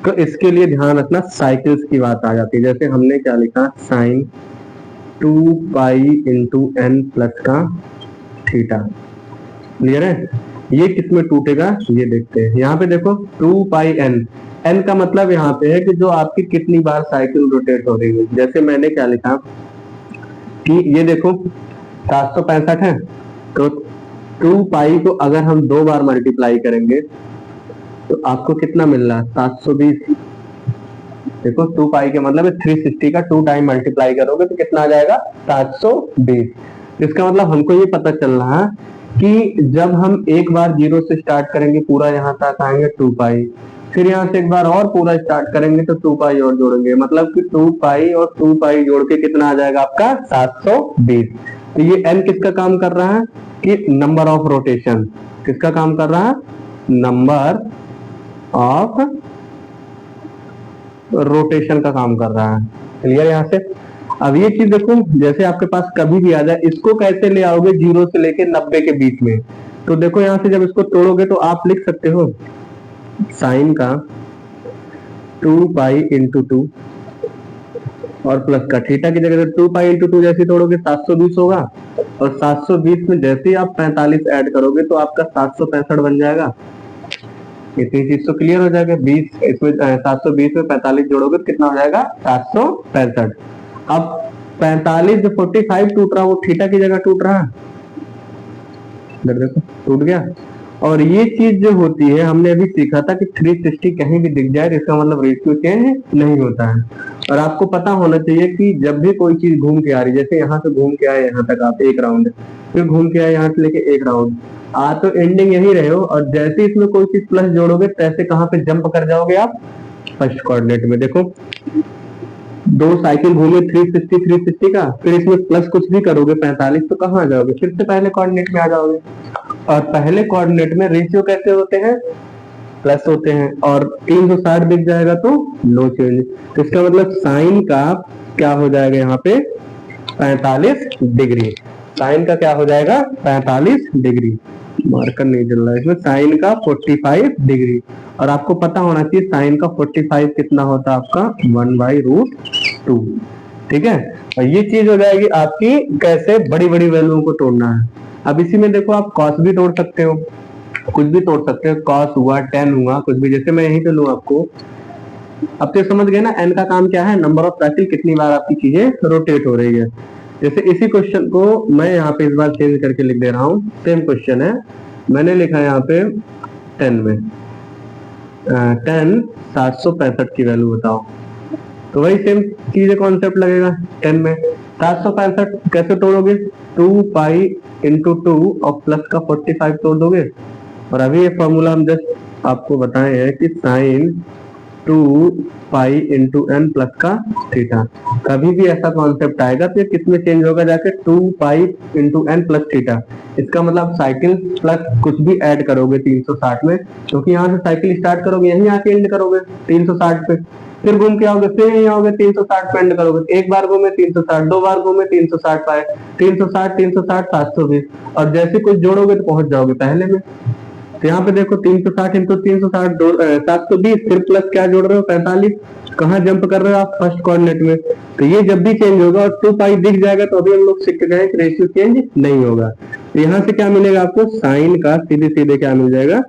तो इसके लिए ध्यान रखना, साइकिल्स की बात आ जाती है। जैसे हमने क्या लिखा, sine 2 pi into n plus का थीटा, क्लियर है। ये किसमें टूटेगा ये देखते हैं। यहाँ पे देखो 2 पाई एन, एन का मतलब यहाँ पे है कि जो आपकी कितनी बार साइकिल रोटेट हो रही है। जैसे मैंने क्या लिखा कि ये देखो 765 है, तो 2 पाई को अगर हम 2 बार मल्टीप्लाई करेंगे तो आपको कितना मिल रहा है, 720। देखो 2 पाई के मतलब 360 का 2 टाइम मल्टीप्लाई करोगे तो कितना आ जाएगा, 720। इसका मतलब हमको ये पता चल रहा है कि जब हम एक बार जीरो से स्टार्ट करेंगे पूरा यहाँ तक आएंगे 2 पाई, फिर यहाँ से एक बार और पूरा स्टार्ट करेंगे तो 2 पाई और जोड़ेंगे, मतलब कि 2 पाई और 2 पाई जोड़ के कितना आ जाएगा आपका 720। तो ये n किसका काम कर रहा है, कि नंबर ऑफ रोटेशन। किसका काम कर रहा है, नंबर ऑफ रोटेशन का काम कर रहा है, क्लियर यहाँ से। अब ये चीज देखो, जैसे आपके पास कभी भी आ जाए, इसको कैसे ले आओगे 0 से लेके 90 के बीच में। तो देखो यहाँ से जब इसको तोड़ोगे तो आप लिख सकते हो साइन का 2 पाई इंटू 2 और प्लस का थीटा की जगह 2 पाई इंटू 2 जैसे तोड़ोगे 720 होगा, और 720 में जैसे ही आप 45 ऐड करोगे तो आपका 765 बन जाएगा। इतनी चीज तो क्लियर हो जाएगा। 20 इसमें 720 में 45 जोड़ोगे तो कितना हो जाएगा, 765। अब 45 जो 45 टूट रहा है वो थीटा की जगह टूट रहा है, देखो टूट गया। और ये चीज जो होती है हमने अभी सीखा था कि 360 कहीं भी दिख जाए इसका मतलब रेशियो चेंज नहीं होता है। और आपको पता होना चाहिए कि जब भी कोई चीज घूम के आ रही है, जैसे यहाँ से घूम के आए यहाँ तक आप एक राउंड, फिर घूम के आए यहाँ से लेके एक राउंड, आ तो एंडिंग यही रहे हो, और जैसे इसमें कोई चीज प्लस जोड़ोगे तैसे कहाँ पे जंप कर जाओगे आप, फर्स्ट कोऑर्डिनेट में। देखो दो साइकिल घूमे 360 का, फिर इसमें प्लस कुछ भी करोगे 45, तो कहाँ आ जाओगे, फिर से पहले कोऑर्डिनेट में आ जाओगे। और पहले कोऑर्डिनेट में रेशियो कैसे होते हैं, प्लस होते हैं, और 360 दिख जाएगा तो नो चेंज। तो इसका मतलब साइन का क्या हो जाएगा यहाँ पे 45 डिग्री। साइन का क्या हो जाएगा 45 डिग्री, मार्कर नहीं चल रहा है इसमें। साइन का 45 डिग्री, और आपको पता होना चाहिए साइन का 45 कितना होता है आपका 1/√2, ठीक है। और ये चीज हो जाएगी आपकी कैसे बड़ी बड़ी वैल्यूओं को तोड़ना है। अब इसी में देखो आप कॉस भी तोड़ सकते हो, कुछ भी तोड़ सकते हो, कॉस हुआ, टेन हुआ, कुछ भी। जैसे मैं यहीं पे लूं आपको, अब तो समझ गए ना एन का काम क्या है, नंबर ऑफ साइकिल, कितनी बार आपकी चीजें रोटेट हो रही है। जैसे इसी क्वेश्चन को मैं यहाँ पे इस बार चेंज करके लिख दे रहा हूँ, सेम क्वेश्चन है, मैंने लिखा है यहाँ पे 10 में 10 765 की वैल्यू बताओ। तो वही सेम चीज कॉन्सेप्ट लगेगा 10 में 765 कैसे तोड़ोगे, 2 पाई इंटू 2 और प्लस का 45 तोड़ दोगे। और अभी ये फॉर्मूला हम जस्ट आपको बताए हैं कि sine 2 pi into n plus का थीटा। कभी भी ऐसा कॉन्सेप्ट आएगा तो ये किसमें चेंज होगा, जाके 2 pi into n plus theta. इसका मतलब साइकिल प्लस कुछ भी ऐड करोगे 360 में, क्योंकि यहाँ से साइकिल स्टार्ट करोगे यहीं आके एंड करोगे 360 पे, फिर घूम के आओगे फिर यहीं आओगे 360 पे एंड करोगे। एक बार घूमे 360, दो बार घूमे 360 पाए, 360 360 720, और जैसे कुछ जोड़ोगे तो पहुंच जाओगे पहले में। तो यहाँ पे देखो 360 इंटू 360 720, फिर प्लस क्या जोड़ रहे हो 45, कहाँ जंप कर रहे हो आप फर्स्ट कोऑर्डिनेट में। तो ये जब भी चेंज होगा और 2 पाई दिख जाएगा तो अभी हम लोग सीख गए कि रेशियो चेंज नहीं होगा। तो यहाँ से क्या मिलेगा आपको, साइन का सीधे सीधे क्या मिल जाएगा,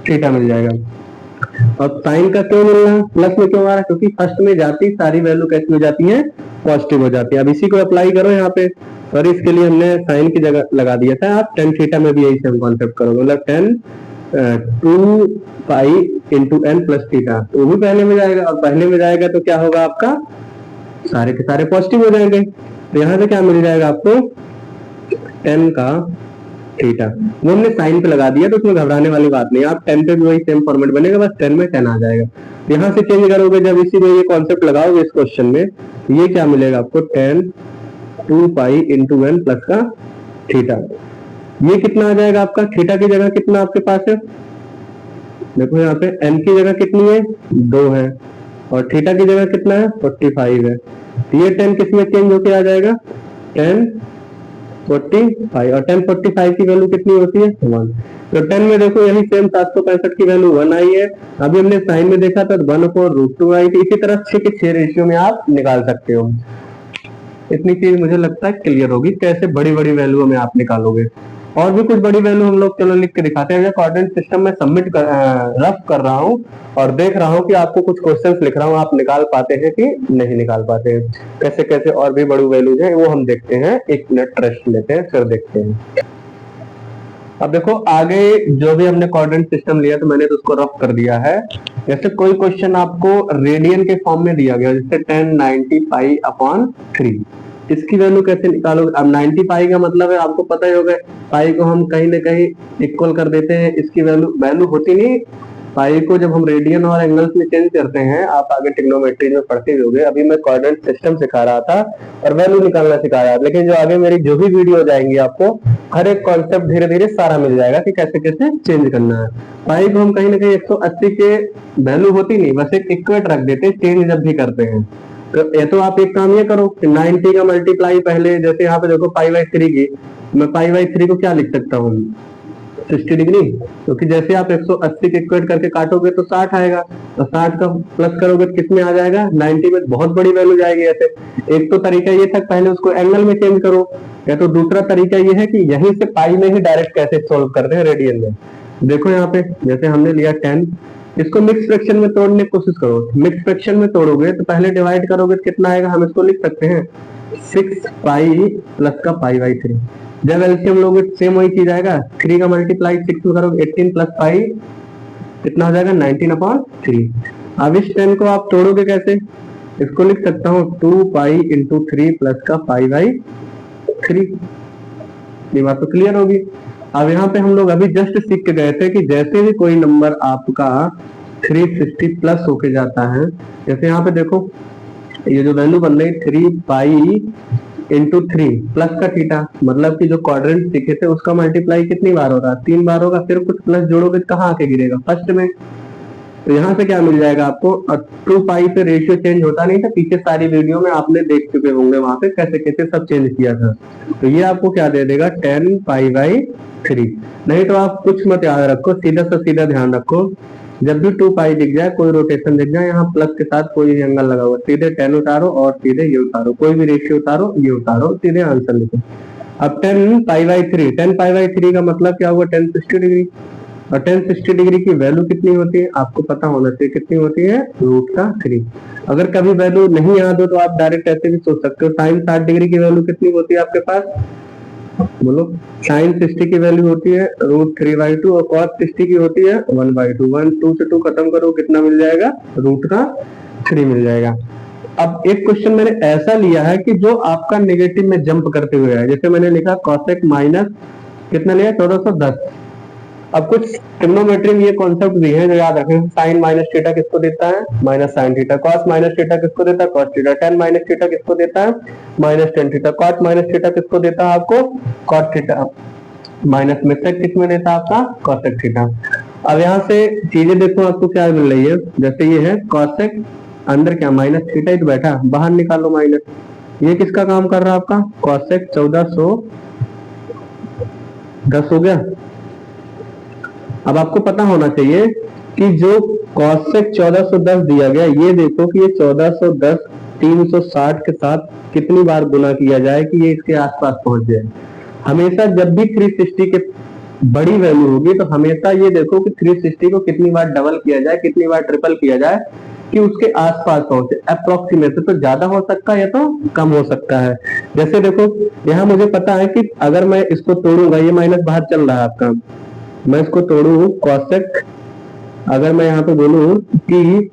थीटा मिल जाएगा। और साइन का क्यों मिल रहा है, प्लस में क्यों आ रहा है, क्योंकि फर्स्ट में जाती सारी वैल्यू कैसी हो जाती है, पॉजिटिव हो जाती है। अब इसी को अप्लाई करो यहाँ पे, और इसके लिए हमने साइन की जगह लगा दिया था, आप टेन थीटा में भी यही सेम कॉन्सेप्ट करोगे, मतलब 2 pi into n plus theta, तो वो भी पहले में जाएगा, और पहले में जाएगा तो क्या होगा आपका, सारे के सारे पॉजिटिव हो जाएंगे। तो यहाँ से क्या मिल जाएगा आपको, 10 का थीटा, वो हमने साइन पे लगा दिया तो उसमें घबराने वाली बात नहीं, आप 10 पे भी वही सेम फॉर्मेट बनेगा, बस 10 में 10 आ जाएगा। यहाँ से चेंज करोगे जब इसी में ये कॉन्सेप्ट लगाओगे इस क्वेश्चन में, ये क्या मिलेगा आपको, 10 2 पाई इंटू एन प्लस का थीटा। ये कितना आ जाएगा आपका, थीटा की जगह कितना आपके पास है, देखो यहाँ पे एन की जगह कितनी है, 2 है, और थीटा की जगह कितना है, 45 है। तो ये 10 किसमें चेंज होके आ जाएगा, 1045, और 1045 की वैल्यू कितनी होती है, 1। तो 10 में देखो यही सेम 765 की वैल्यू 1 आई है। अभी हमने साइन में देखा था 1/√2 आई थी। इसी तरह 6 के 6 रेशियो में आप निकाल सकते हो। इतनी चीज मुझे लगता है क्लियर होगी, कैसे बड़ी बड़ी वैल्यू में आप निकालोगे। और भी कुछ बड़ी वैल्यू हम लोग चलो लिख के दिखाते हैं। कोऑर्डिनेट सिस्टम में सबमिट रफ कर रहा हूँ और देख रहा हूँ कि आपको कुछ क्वेश्चंस लिख रहा हूँ, आप निकाल पाते हैं कि नहीं निकाल पाते हैं। कैसे कैसे और भी बड़ी वैल्यूज है वो हम देखते हैं, 1 मिनट रेस्ट लेते हैं फिर देखते हैं। अब देखो आगे जो भी हमने कोऑर्डिनेट सिस्टम लिया तो मैंने तो उसको रफ कर दिया है। जैसे कोई क्वेश्चन आपको रेडियन के फॉर्म में दिया गया, जैसे 1090 पाई अपॉन 3, इसकी वैल्यू कैसे निकालोगे। अब 90 पाई का मतलब है आपको पता ही होगा, पाई को हम कहीं ना कहीं इक्वल कर देते हैं, इसकी वैल्यू होती नहीं। पाई को जब हम रेडियन और एंगल्स में चेंज करते हैं, आप आगे ट्रिग्नोमेट्री में पढ़ते होगे, अभी मैं कोऑर्डिनेट सिस्टम सिखा रहा था और वैल्यू निकालना सिखा रहा था। लेकिन जो आगे मेरी जो भी वीडियो जाएंगी आपको हर एक कॉन्सेप्ट धीरे धीरे सारा मिल जाएगा कि कैसे कैसे चेंज करना है। पाई को हम कहीं ना कहीं 180 के वैल्यू होती नहीं, बस एक इक्वेट रख देते चेंज जब भी करते हैं। तो ये तो आप एक काम ये करो कि 90 का मल्टीप्लाई पहले, जैसे यहाँ पे देखो π/3 की, मैं π/3 को क्या लिख सकता हूँ, 60 डिग्री, क्योंकि जैसे आप 180 के इक्वेट करके काटोगे तो 60 आएगा, तो 60 का प्लस करोगे तो किसमें आ जाएगा, 90 में। बहुत बड़ी वैल्यू जाएगी। ऐसे एक तो तरीका ये था पहले उसको एंगल में चेंज करो, या तो दूसरा तरीका ये है कि यहीं से पाई में ही डायरेक्ट कैसे सोल्व करते हैं रेडियन में। देखो यहाँ पे जैसे हमने लिया 10, इसको मिक्स फ्रैक्शन में तोड़ने की कोशिश करो। मिक्स फ्रैक्शन में तोड़ोगे तो पहले डिवाइड करोगे तो कितना आएगा, हम इसको लिख सकते हैं 6 पाई प्लस का π/3। जब एलसीएम लोगे सेम वही चीज आएगा, 3 का मल्टीप्लाई 6 में करोगे 18 प्लस पाई कितना हो जाएगा, 19/3। अब इस 10 को आप तोड़ोगे कैसे, इसको लिख सकता हूँ 2 पाई इंटू 3 प्लस का π/3। ये बात तो क्लियर होगी। अब यहाँ पे हम लोग अभी जस्ट सीख के गए थे कि जैसे भी कोई नंबर आपका 360 प्लस होके जाता है, जैसे यहाँ पे देखो ये जो वैल्यू बन रही 3 पाई इंटू 3 प्लस का थीटा, मतलब कि जो क्वाड्रेंट सीखे थे उसका मल्टीप्लाई कितनी बार होगा, 3 बार होगा। फिर कुछ प्लस जोड़ोगे तो कहाँ आके गिरेगा, फर्स्ट में। तो यहाँ से क्या मिल जाएगा आपको, 2 पाई से रेशियो चेंज होता नहीं था, पीछे सारी वीडियो में आपने देख चुके होंगे, वहां पे कैसे कैसे सब चेंज किया था। तो ये आपको क्या दे देगा, 10 π/3। नहीं तो आप कुछ मत याद रखो, सीधा सा सीधा ध्यान रखो, जब भी 2 पाई दिख जाए, कोई रोटेशन दिख जाए, यहाँ प्लस के साथ कोई एंगल लगा हुआ, सीधे 10 उतारो और सीधे ये उतारो, कोई भी रेशियो उतारो, ये उतारो, सीधे आंसर लिखो। अब 10 π/3 का मतलब क्या हुआ, 1060 डिग्री। और 1060 डिग्री की वैल्यू कितनी होती है आपको पता होना चाहिए, कितनी होती है, √3। अगर कभी वैल्यू नहीं याद हो तो आप डायरेक्ट ऐसे भी सोच सकते हो, साइन 60 डिग्री की वैल्यू कितनी होती है आपके पास, बोलो। साइन 60 की वैल्यू होती है √3/2 और कॉस 60 की होती है 1/2। 1 2 से 2 खत्म करो, कितना मिल जाएगा, √3 मिल जाएगा। अब एक क्वेश्चन मैंने ऐसा लिया है कि जो आपका नेगेटिव में जंप करते हुए है, जैसे मैंने लिखा कॉसेक माइनस कितना लिया, 1410। अब कुछ ट्रिग्नोमेट्री में ये कॉन्सेप्ट भी है जो याद रखें, साइन माइनस थीटा किसको देता है, minus sine theta. Cos minus theta किसको देता है, cos theta. tan minus theta किसको देता है, minus tan theta. Cot minus theta किसको देता है आपको, कॉट थीटा। माइनस में सेक किसमें देता है आपका, कॉसेक थीटा। अब यहाँ से चीजें देखो आपको क्या मिल रही है, जैसे ये है कॉसेक, अंदर क्या माइनस थीटा ही तो बैठा, बाहर निकालो माइनस। ये किसका काम कर रहा है आपका, कॉसेक 1410 हो गया। अब आपको पता होना चाहिए कि जो कॉसेक 1410 दिया गया, ये देखो कि ये 1410 360 के साथ कितनी बार गुना किया जाए कि ये इसके आसपास पहुंच जाए। हमेशा जब भी 360 के बड़ी वैल्यू होगी तो हमेशा ये देखो कि 360 को कितनी बार डबल किया जाए, कितनी बार ट्रिपल किया जाए कि उसके आसपास पहुंचे। अप्रोक्सीमेट तो ज्यादा हो सकता है या तो कम हो सकता है। जैसे देखो यहाँ मुझे पता है कि अगर मैं इसको तोड़ूंगा, ये माइनस बाहर चल रहा है आपका, मैं इसको तोड़ू कॉसेक, अगर मैं यहाँ पे बोलूं कि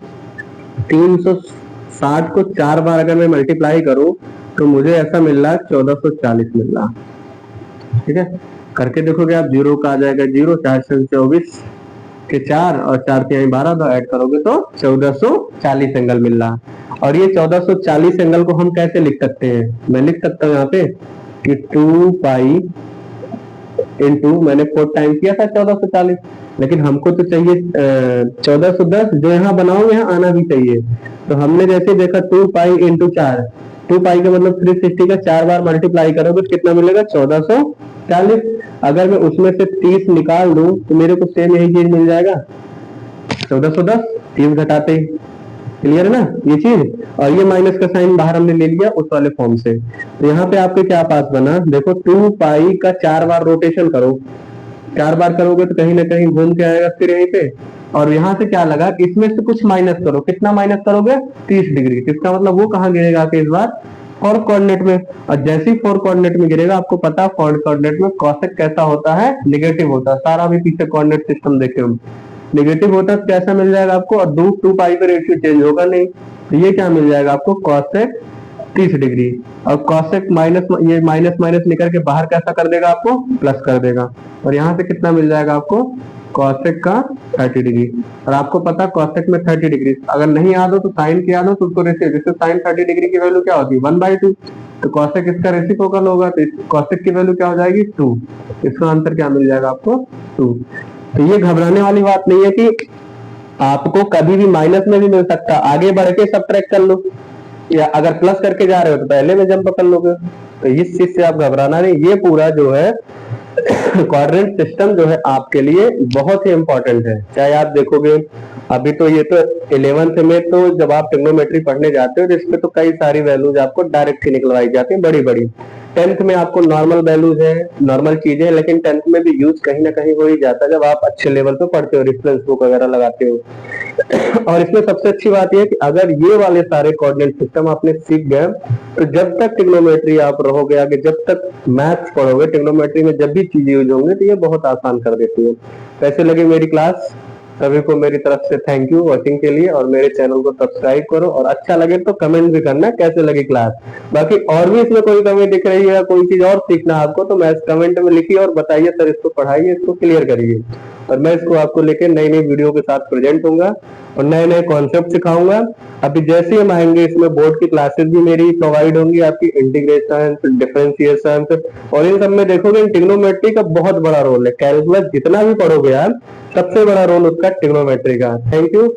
360 को 4 बार अगर मैं मल्टीप्लाई करूं तो मुझे ऐसा मिल रहा है 1440 मिल रहा। ठीक है, करके देखोगे आप, जीरो का आ जाएगा जीरो, 4 से 24 के 4 और 4 तिहाई 12, तो ऐड करोगे तो 1440 एंगल मिल रहा। और ये 1440 एंगल को हम कैसे लिख सकते हैं, मैं लिख सकता हूँ यहाँ पे कि 2 पाई इंटू, मैंने 4 टाइम किया था 1440, लेकिन हमको तो चाहिए 1410, जो यहाँ बनाओ यहाँ आना भी चाहिए। तो हमने जैसे देखा 2 पाई इंटू 4, 2 पाई का मतलब 360 का 4 बार मल्टीप्लाई करोगे तो कितना मिलेगा 1440। अगर मैं उसमें से 30 निकाल दूं तो मेरे को सेम यही चीज मिल जाएगा 1410, 30 घटाते ही। क्लियर है ना ये चीज। और ये माइनस का साइन बाहर हमने ले लिया उस वाले फॉर्म से। तो यहाँ पे आपके क्या पास बना, देखो 2 पाई का 4 बार रोटेशन करो, 4 बार करोगे तो कहीं ना कहीं घूम के आएगा फिर यहीं पे। और यहाँ से क्या लगा, इसमें से कुछ माइनस करो, कितना माइनस करोगे 30 डिग्री। इसका मतलब वो कहाँ गिरेगा आपके इस बार, फोर्थ कोऑर्डिनेट में। और जैसे ही फोर्थ कोऑर्डिनेट में गिरेगा, आपको पता है फोर्थ कोऑर्डिनेट में कॉसेक कैसा होता है, नेगेटिव होता है। सारा भी पीछे कोऑर्डिनेट सिस्टम देखे हम, नेगेटिव होता है, कैसा मिल जाएगा आपको। और 2 पाई पे रेशियो चेंज होगा नहीं, तो ये क्या मिल जाएगा आपको, कॉसेक 30 डिग्री। और कॉसेक माइनस, ये माइनस माइनस निकल के बाहर कैसा कर देगा आपको, प्लस कर देगा। और यहाँ से कितना मिल जाएगा आपको, कॉसेक का 30 डिग्री। और आपको पता कॉसेक में 30 डिग्री अगर नहीं याद हो तो साइन की याद हो तो उसको रेशियो, जैसे साइन 30 डिग्री की वैल्यू क्या होती है 1/2, तो कॉसेक इसका रेसिप्रोकल होगा, तो कॉसेक की वैल्यू क्या हो जाएगी 2। इसका आंसर क्या मिल जाएगा आपको 2। तो ये घबराने वाली बात नहीं है कि आपको कभी भी माइनस में भी मिल सकता, आगे बढ़ के सब्ट्रैक्ट कर लो, या अगर प्लस करके जा रहे हो तो पहले में जंप कर लोगे। तो इस चीज से आप घबराना नहीं। ये पूरा जो है कोऑर्डिनेट सिस्टम जो है आपके लिए बहुत ही इंपॉर्टेंट है। चाहे आप देखोगे अभी तो ये तो 11th में, तो जब आप ट्रिग्नोमेट्री पढ़ने जाते हो तो इसमें तो कई सारी वैल्यूज आपको डायरेक्ट ही निकलवाई जाती है, बड़ी बड़ी। 10th में आपको नॉर्मल वैल्यूज है, नॉर्मल चीजें, लेकिन 10th में भी यूज कहीं ना कहीं हो ही जाता है जब आप अच्छे लेवल पे पढ़ते हो, रेफरेंस बुक वगैरह लगाते हो। और इसमें सबसे अच्छी बात यह है कि अगर ये वाले सारे कोऑर्डिनेट सिस्टम आपने सीख गए तो जब तक ट्रिग्नोमेट्री आप रहोगे आगे, जब तक मैथ्स पढ़ोगे, ट्रिग्नोमेट्री में जब भी चीजें यूज होंगी तो ये बहुत आसान कर देती है। कैसे लगी मेरी क्लास, सभी को मेरी तरफ से थैंक यू वॉचिंग के लिए, और मेरे चैनल को सब्सक्राइब करो, और अच्छा लगे तो कमेंट भी करना कैसे लगी क्लास। बाकी और भी इसमें कोई कमी दिख रही है, कोई चीज और सीखना आपको, तो मैं कमेंट में लिखिए और बताइए सर इसको पढ़ाइए, इसको क्लियर करिए, और मैं इसको आपको लेके नई नई वीडियो के साथ प्रेजेंट होऊंगा और नए नए कॉन्सेप्ट सिखाऊंगा। अभी जैसे हम आएंगे इसमें बोर्ड की क्लासेस भी मेरी प्रोवाइड होंगी, आपकी इंटीग्रेशन, डिफरेंशिएशन, और इन सब में देखोगे ट्रिग्नोमेट्री का बहुत बड़ा रोल है। कैलकुलस जितना भी पढ़ोगे आप, सबसे बड़ा रोल उसका ट्रिग्नोमेट्री का। Thank you.